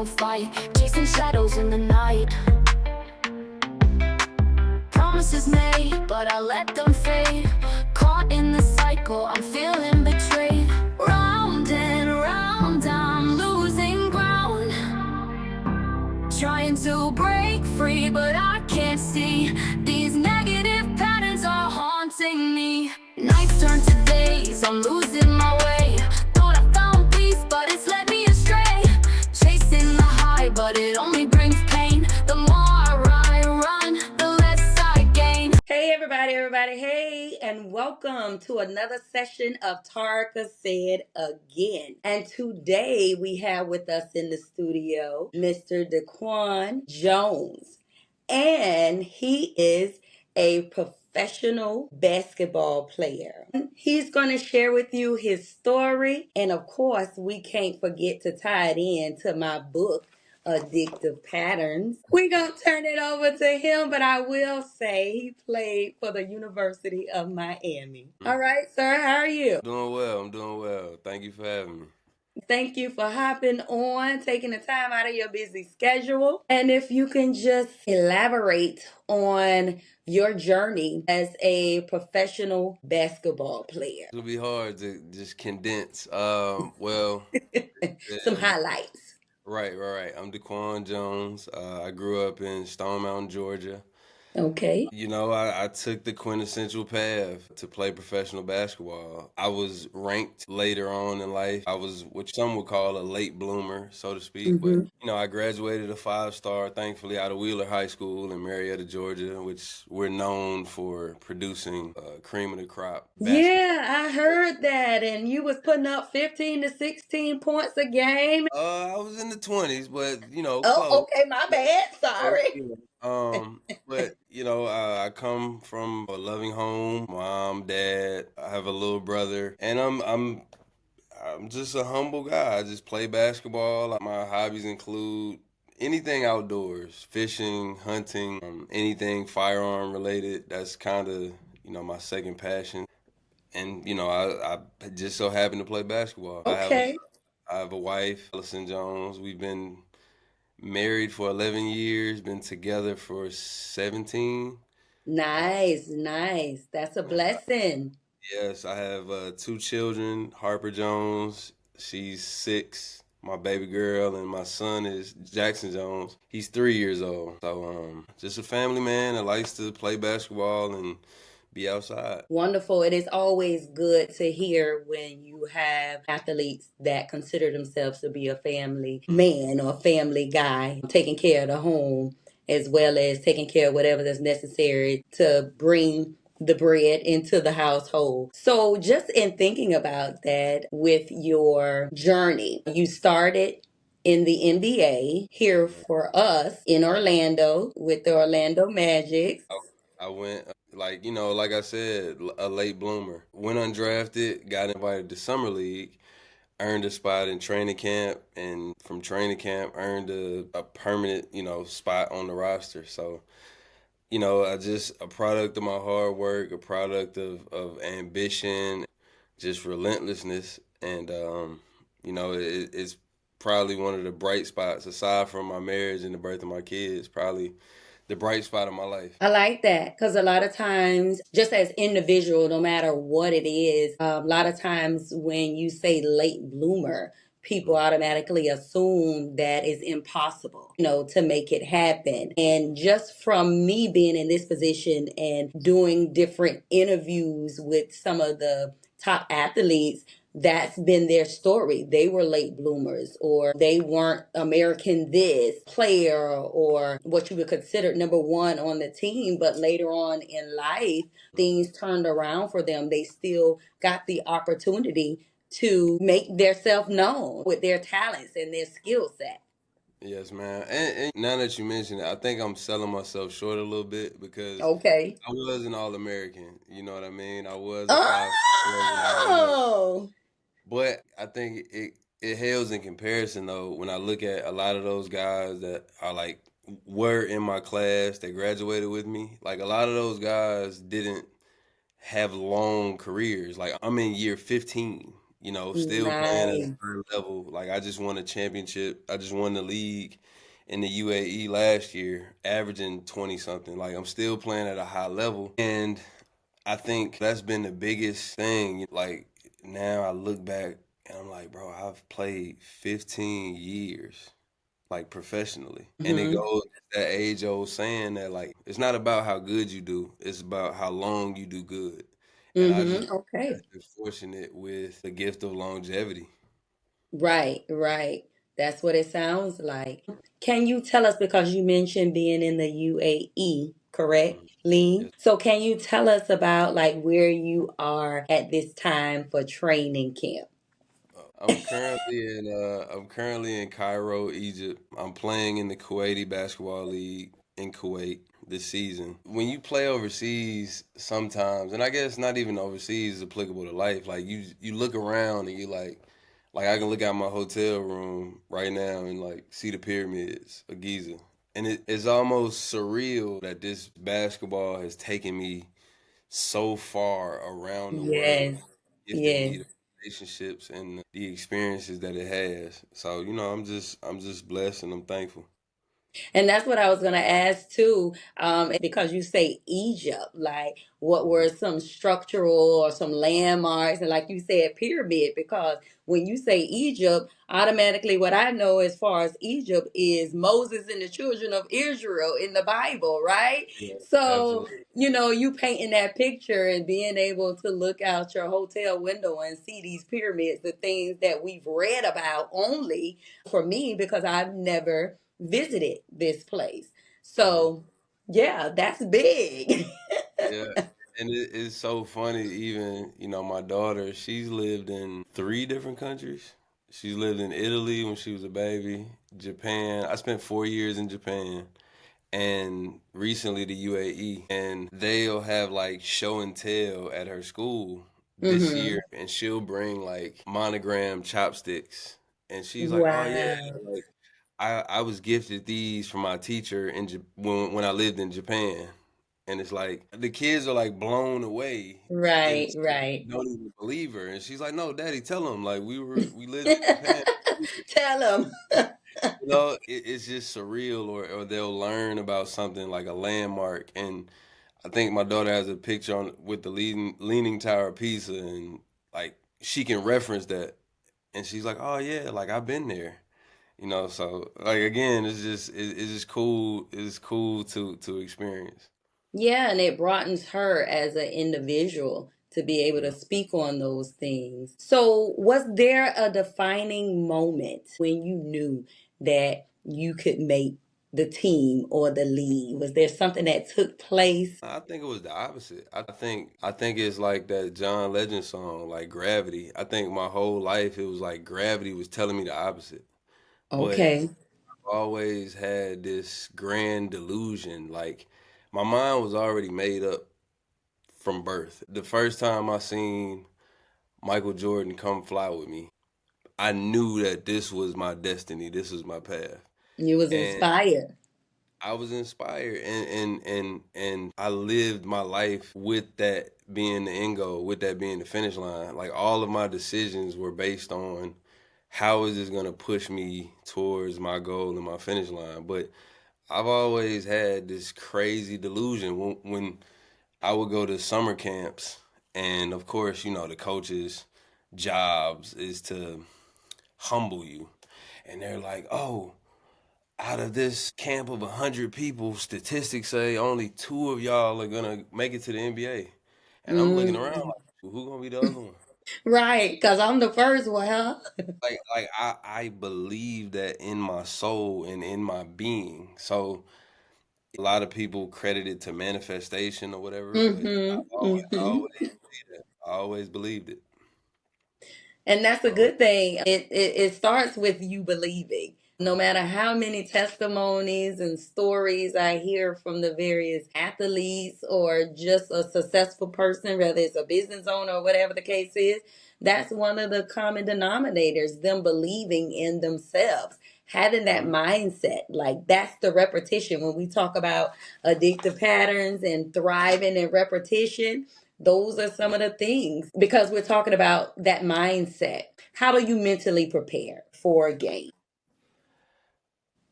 don't fight, chasing shadows in the night. Promises made, but I let them fade. Caught in the cycle, I'm feeling betrayed. Round and round, I'm losing ground. Trying to break free, but I can't see. These negative patterns are haunting me. Nights turn to days, I'm losing my way. Thought I found peace, but it's led me astray. Chasing the high, but it only brings pain. The more I run, the less I gain. Hey everybody, hey, and welcome to another session of Tarka Said Again. And today we have with us in the studio Mr. DeQuan Jones. And he is a professional basketball player. He's going to share with you his story. And of course, we can't forget to tie it in to my book, Addictive Patterns. We're going to turn it over to him, but I will say he played for the University of Miami. All right, sir, how are you? I'm doing well. Thank you for having me. Thank you for hopping on, taking the time out of your busy schedule. And if you can just elaborate on your journey as a professional basketball player. It'll be hard to just condense. Some highlights. Right. I'm DeQuan Jones. I grew up in Stone Mountain, Georgia. Okay. You know, I took the quintessential path to play professional basketball. I was ranked later on in life. I was what some would call a late bloomer, so to speak. But, I graduated a 5-star, thankfully, out of Wheeler High School in Marietta, Georgia, which we're known for producing cream of the crop basketball. Yeah, I heard that. And you was putting up 15 to 16 points a game. I was in the 20s, but, Oh, close. okay, my bad. Sorry. But I come from a loving home, mom, dad. I have a little brother, and I'm just a humble guy. I just play basketball. My hobbies include anything outdoors, fishing, hunting, anything firearm related. That's kind of my second passion. And I just so happen to play basketball. Okay. I have a wife, Allison Jones. We've been married for 11 years, been together for 17. Nice. That's a blessing. Yes, I have 2 children, Harper Jones, she's 6, my baby girl, and my son is Jackson Jones. He's 3 years old. So just a family man that likes to play basketball and be outside. Wonderful. It is always good to hear when you have athletes that consider themselves to be a family man or a family guy, taking care of the home as well as taking care of whatever that's necessary to bring the bread into the household. So just in thinking about that with your journey, you started in the NBA here for us in Orlando with the Orlando Magic. I went, like I said, a late bloomer. Went undrafted, got invited to Summer League, earned a spot in training camp, and from training camp, earned a permanent, spot on the roster. So, I just a product of my hard work, a product of ambition, just relentlessness. And, it's probably one of the bright spots, aside from my marriage and the birth of my kids, probably the bright spot of my life. I like that because a lot of times, just as individual, no matter what it is, a lot of times when you say late bloomer, people automatically assume that it's impossible, to make it happen. And just from me being in this position and doing different interviews with some of the top athletes, that's been their story. They were late bloomers, or they weren't American this player, or what you would consider number one on the team. But later on in life, things turned around for them. They still got the opportunity to make themselves known with their talents and their skill set. Yes, man. And now that you mention it, I think I'm selling myself short a little bit because Okay. I was an All-American. You know what I mean? I was a five. Oh, But I think it hails in comparison though when I look at a lot of those guys that are like were in my class that graduated with me. Like a lot of those guys didn't have long careers. Like I'm in year 15 Still playing at a Nice. high level. Like I just won a championship. I just won the league in the UAE last year, averaging 20 something. Like I'm still playing at a high level. And I think that's been the biggest thing. Like now I look back and I'm like, bro, I've played 15 years like professionally. And it Hmm. goes that age old saying that like it's not about how good you do, it's about how long you do good. And I just Okay. have been fortunate with the gift of longevity. Right, right. That's what it sounds like. Can you tell us, because you mentioned being in the UAE, correct, Mhm. Lean? Yes. So can you tell us about like where you are at this time for training camp? I'm currently in Cairo, Egypt. I'm playing in the Kuwaiti Basketball League in Kuwait this season. When you play overseas sometimes, and I guess not even overseas is applicable to life, like you look around and you like I can look out my hotel room right now and like see the pyramids of Giza. And it's almost surreal that this basketball has taken me so far around the world, Yes, gifted yes. me the relationships and the experiences that it has. So, I'm just blessed and I'm thankful. And that's what I was going to ask too, because you say Egypt, like what were Mhm. some structural or some landmarks, and like you said, pyramid, because when you say Egypt, automatically what I know as far as Egypt is Moses and the children of Israel in the Bible, right? Yeah, So, absolutely. you painting that picture and being able to look out your hotel window and see these pyramids, the things that we've read about only for me, because I've never visited this place. Hmm. So, yeah, that's big. Yeah. And it's so funny, even, my daughter, she's lived in three different countries. She's lived in Italy when she was a baby, Japan. I spent 4 years in Japan. And recently the UAE, and they'll have like show and tell at her school this year, Hmm. and she'll bring like monogram chopsticks, and she's like, "Oh yeah, Wow. like I was gifted these from my teacher when I lived in Japan." And it's like the kids are like blown away, and Right, she right. don't even believe her, and she's like, "No, Daddy, tell them like we lived in Japan." Tell them. It's just surreal, or they'll learn about something like a landmark. And I think my daughter has a picture on with the leaning Tower of Pisa, and like she can reference that, and she's like, "Oh yeah, like I've been there." So like again, it's just cool. It's cool to experience. Yeah, and it broadens her as an individual to be able to Mhm. speak on those things. So, was there a defining moment when you knew that you could make the team or the league? Was there something that took place? I think it was the opposite. I think it's like that John Legend song, like Gravity. I think my whole life it was like gravity was telling me the opposite. But Okay. always had this grand delusion. Like my mind was already made up from birth. The first time I seen Michael Jordan come fly with me, I knew that this was my destiny. This was my path. You was And inspired. I was inspired and I lived my life with that being the end goal, with that being the finish line. Like all of my decisions were based on how is this gonna push me towards my goal and my finish line. But I've always had this crazy delusion when I would go to summer camps, and of course, the coaches' jobs is to humble you, and they're like, "Oh, out of this camp of 100 people, statistics say only two of y'all are gonna make it to the NBA," and I'm looking around Mm. like, "Who gonna be the other one?" Right, because I'm the first one, huh? Like I believe that in my soul and in my being. So a lot of people credit it to manifestation or whatever, but Mm-hmm. I Mm-hmm. always believed it. I always believed it. And that's a So good thing. It starts with you believing. No matter how many testimonies and stories I hear from the various athletes or just a successful person, whether it's a business owner or whatever the case is, that's one of the common denominators, them believing in themselves, having that mhm. mindset. Like that's the repetition. When we talk about addictive patterns and thriving in repetition, Those are some of the things because we're talking about that mindset. How do you mentally prepare for a game?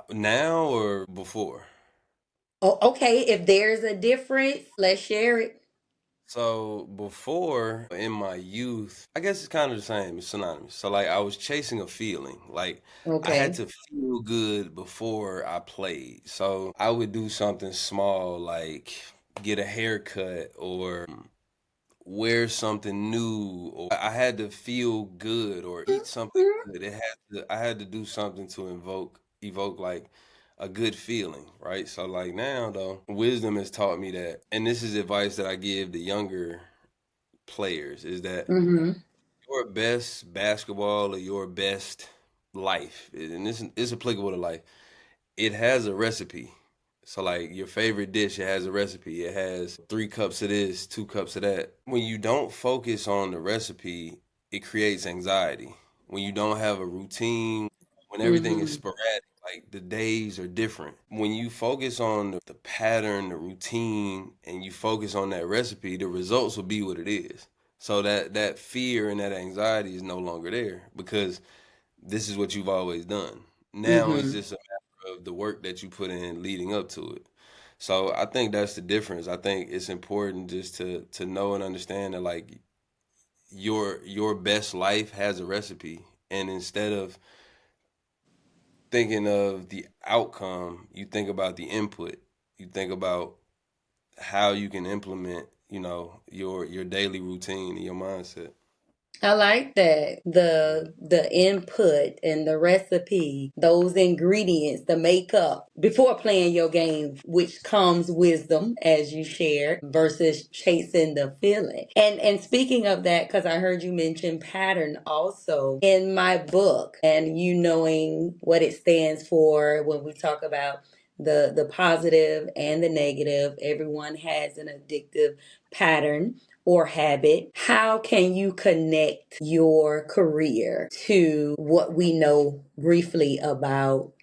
Now or before? Oh, okay. If there's a difference, let's share it. So before in my youth, I guess it's kind of the same, it's synonymous. So like I was chasing a feeling. Like I had Okay. to feel good before I played. So I would do something small like get a haircut or wear something new or I had to feel good or eat something Mhm. good. I had to do something to evoke like a good feeling, right? So like now though, wisdom has taught me that, and this is advice that I give the younger players, is that Mhm. your best basketball or your best life, and this is applicable to life, it has a recipe. So like your favorite dish, it has a recipe. It has 3 cups of this, 2 cups of that. When you don't focus on the recipe, it creates anxiety. When you don't have a routine, when everything is Mhm. sporadic, like the days are different. When you focus on the pattern, the routine, and you focus on that recipe, the results will be what it is. So that fear and that anxiety is no longer there because this is what you've always done. Now it's Mhm. just a matter of the work that you put in leading up to it. So I think that's the difference. I think it's important just to know and understand that like your best life has a recipe, and instead of thinking of the outcome, you think about the input. You think about how you can implement, your daily routine and your mindset. I like that. The input and the recipe, those ingredients, the makeup before playing your game, which comes wisdom as you shared versus chasing the feeling. And speaking of that, because I heard you mention pattern also in my book and you knowing what it stands for when we talk about the positive and the negative, everyone has an addictive pattern or habit. How can you connect your career to what we know briefly about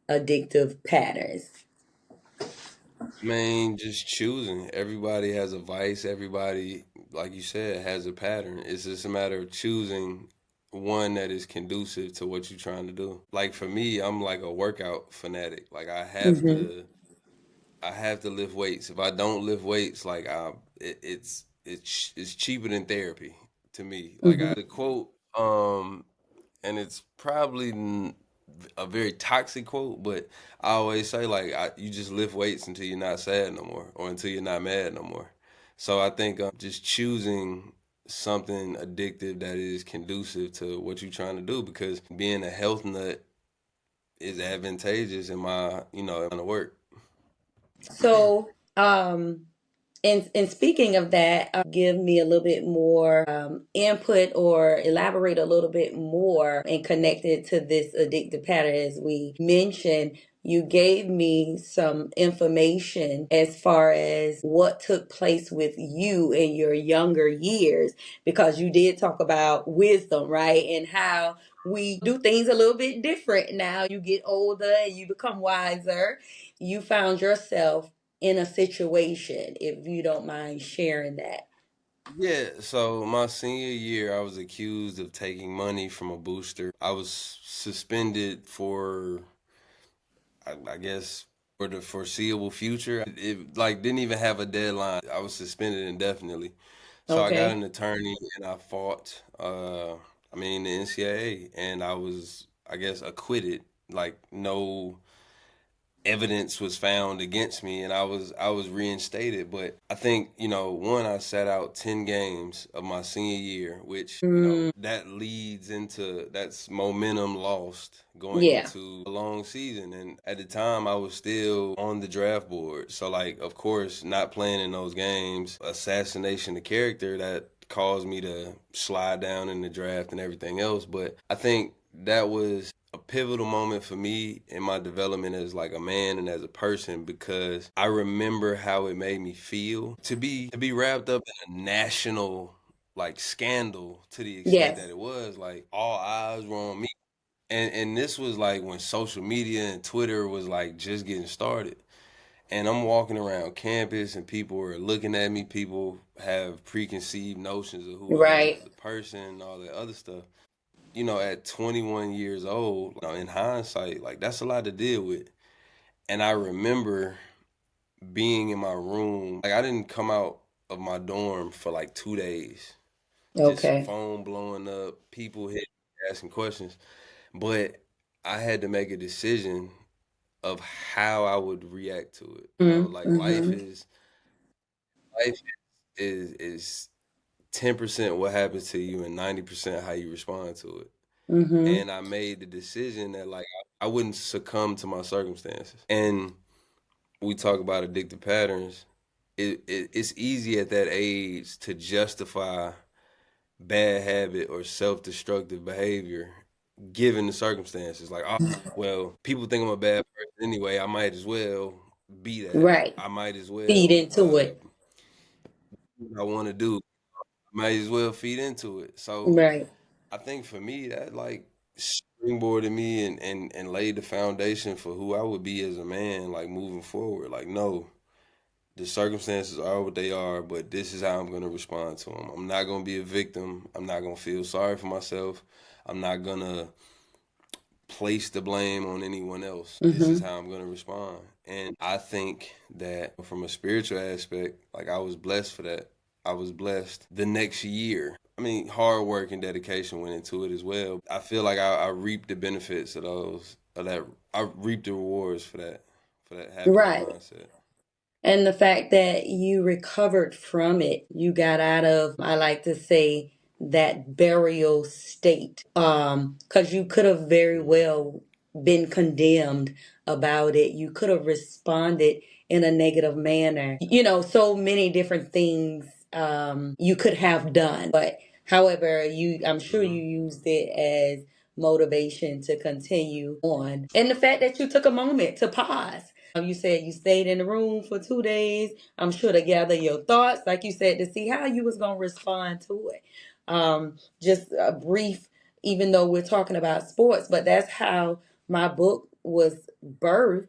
addictive patterns? Man, just choosing. Everybody has a vice. Everybody, like you said, has a pattern. It's just a matter of choosing one that is conducive to what you're trying to do. Like for me, I'm like a workout fanatic. Like Hmm. I have to lift weights. If I don't lift weights, like it's cheaper than therapy to me. Like Hmm. I the quote, and it's probably a very toxic quote, but I always say like you just lift weights until you're not sad no more, or until you're not mad no more. So I think just choosing something addictive that is conducive to what you're trying to do, because being a health nut is advantageous in my in the work. So, and speaking of that, give me a little bit more input or elaborate a little bit more and connect it to this addictive pattern. As we mentioned, you gave me some information as far as what took place with you in your younger years, because you did talk about wisdom, right? And how we do things a little bit different now. You get older and you become wiser. You found yourself in a situation, if you don't mind sharing that. Yeah, so my senior year, I was accused of taking money from a booster. I was suspended for, I guess, for the foreseeable future. It like didn't even have a deadline. I was suspended indefinitely. So I got Okay. an attorney and I fought. The NCAA, and I was, I guess, acquitted. Like no evidence was found against me, and I was reinstated. But I think, one, I sat out 10 games of my senior year, which, Mm, that leads into that's momentum lost going yeah. into a long season. And at the time I was still on the draft board, so like of course not playing in those games, assassination of character, that caused me to slide down in the draft and everything else. But I think that was a pivotal moment for me in my development as like a man and as a person, because I remember how it made me feel to be wrapped up in a national like scandal to the extent that Yes. it was. Like all eyes were on me. And this was like when social media and Twitter was like just getting started. And I'm walking around campus and people are looking at me. People have preconceived notions of who I am Right. as a person and all that other stuff. You know, at 21 years old, you know, in hindsight, like that's a lot to deal with. And I remember being in my room, like I didn't come out of my dorm for like 2 days. Just Okay. phone blowing up, people hitting, asking questions. But I had to make a decision of how I would react to it. You know, like Mm-hmm. life is 10% what happens to you and 90% how you respond to it. Mm-hmm. And I made the decision that like I wouldn't succumb to my circumstances. And we talk about addictive patterns. It's easy at that age to justify bad habit or self-destructive behavior given the circumstances. Like, oh, well, people think I'm a bad person anyway. I might as well be that. Right. I might as Feed well into it. do what I want to do. I might as well feed into it. So Right. I think for me, that like springboarded me and laid the foundation for who I would be as a man, like moving forward. Like, no, the circumstances are what they are, but this is how I'm going to respond to them. I'm not going to be a victim. I'm not going to feel sorry for myself. I'm not going to place the blame on anyone else. This is Mm-hmm. how I'm going to respond. And I think that from a spiritual aspect, like I was blessed for that. I was blessed the next year. I mean, hard work and dedication went into it as well. I feel like I reaped the benefits of that. I reaped the rewards for that having that Right. mindset. And the fact that you recovered from it, you got out of, I like to say, that burial state. Because you could have very well been condemned about it. You could have responded in a negative manner. So many different things you could have done. But however, I'm sure Mm-hmm. you used it as motivation to continue on. And the fact that you took a moment to pause. You said you stayed in the room for 2 days. I'm sure to gather your thoughts, like you said, to see how you was gonna respond to it. Just a brief, even though we're talking about sports, but that's how my book was birthed.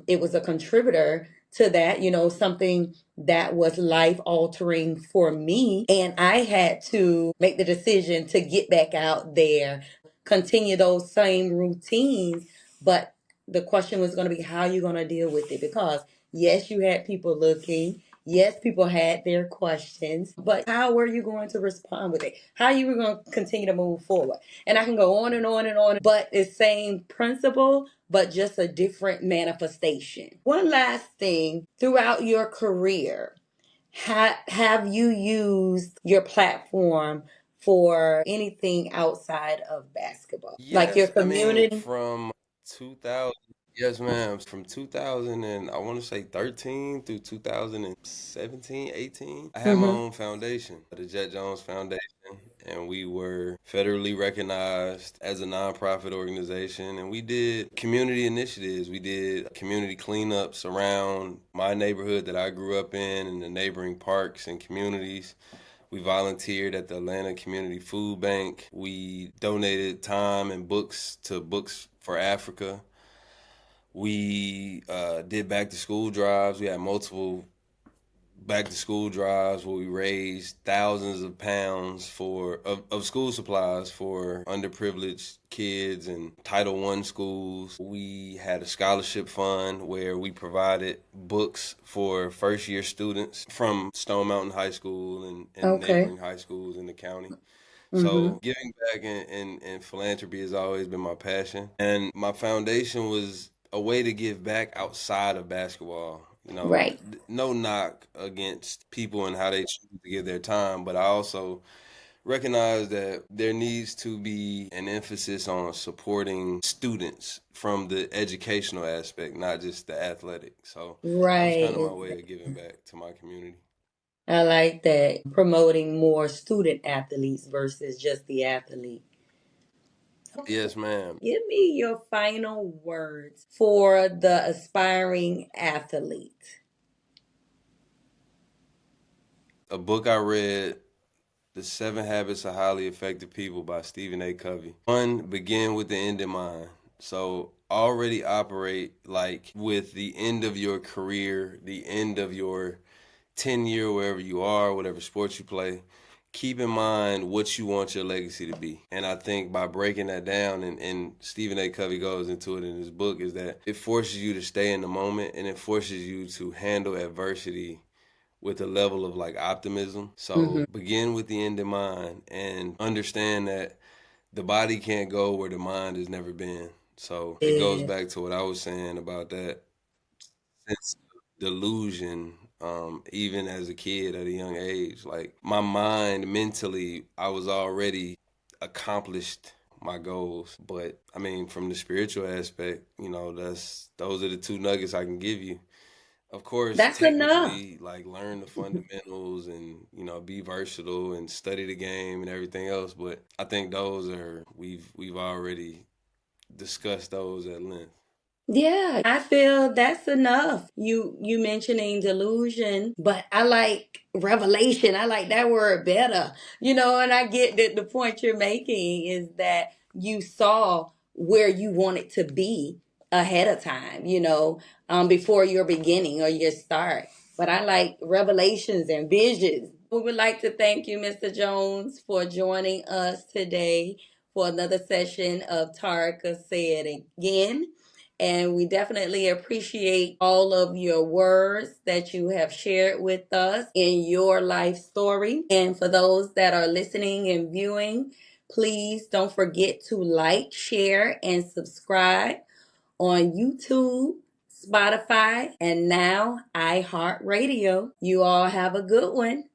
It was a contributor to that, something that was life altering for me. And I had to make the decision to get back out there, continue those same routines, but the question was going to be how you going to deal with it, because yes, you had people looking, yes, people had their questions, but how were you going to respond with it, how you were going to continue to move forward. And I can go on and on and on, but it's same principle but just a different manifestation. One last thing, throughout your career, have you used your platform for anything outside of basketball, like your Yes, I mean community? from 2000. Yes, ma'am. From 2000 and I want to say 13 through 2017, 18, I had my Mm-hmm. own foundation, the Jet Jones Foundation, and we were federally recognized as a nonprofit organization. And we did community initiatives. We did community cleanups around my neighborhood that I grew up in and the neighboring parks and communities. We volunteered at the Atlanta Community Food Bank. We donated time and books to Books for Africa. We did back to school drives. We had multiple back to school drives where we raised thousands of pounds of school supplies for underprivileged kids and Title One schools. We had a scholarship fund where we provided books for first year students from Stone Mountain High School and Okay. neighboring high schools in the county. Mm-hmm. So giving back and philanthropy has always been my passion. And my foundation was a way to give back outside of basketball. You know, Right. no knock against people and how they choose to give their time, but I also recognize that there needs to be an emphasis on supporting students from the educational aspect, not just the athletic. So that was kind of my Right. way of giving back to my community. I like that. Promoting more student athletes versus just the athlete. Yes, ma'am. Give me your final words for the aspiring athlete. A book I read, The Seven Habits of Highly Effective People by Stephen A. Covey. One, begin with the end in mind. So already operate like with the end of your career, the end of your tenure, wherever you are, whatever sports you play, keep in mind what you want your legacy to be. And I think by breaking that down, and Stephen A. Covey goes into it in his book, is that it forces you to stay in the moment and it forces you to handle adversity with a level of like optimism. So begin with the end in mind and understand that the body can't go where the mind has never been. So it goes back to what I was saying about that sense of delusion, even as a kid at a young age. Like my mind mentally, I was already accomplished my goals. But I mean, from the spiritual aspect, those are the two nuggets I can give you. Of course, That's enough. technically, like learn the fundamentals and be versatile and study the game and everything else. But I think those are we've already discussed those at length. Yeah, I feel that's enough. You mentioning delusion, but I like revelation. I like that word better. And I get that the point you're making is that you saw where you wanted to be ahead of time, before your beginning or your start. But I like revelations and visions. We would like to thank you, Mr. Jones, for joining us today for another session of Tarka Said Again. And we definitely appreciate all of your words that you have shared with us in your life story. And for those that are listening and viewing, please don't forget to like, share, and subscribe on YouTube, Spotify, and now iHeartRadio. You all have a good one.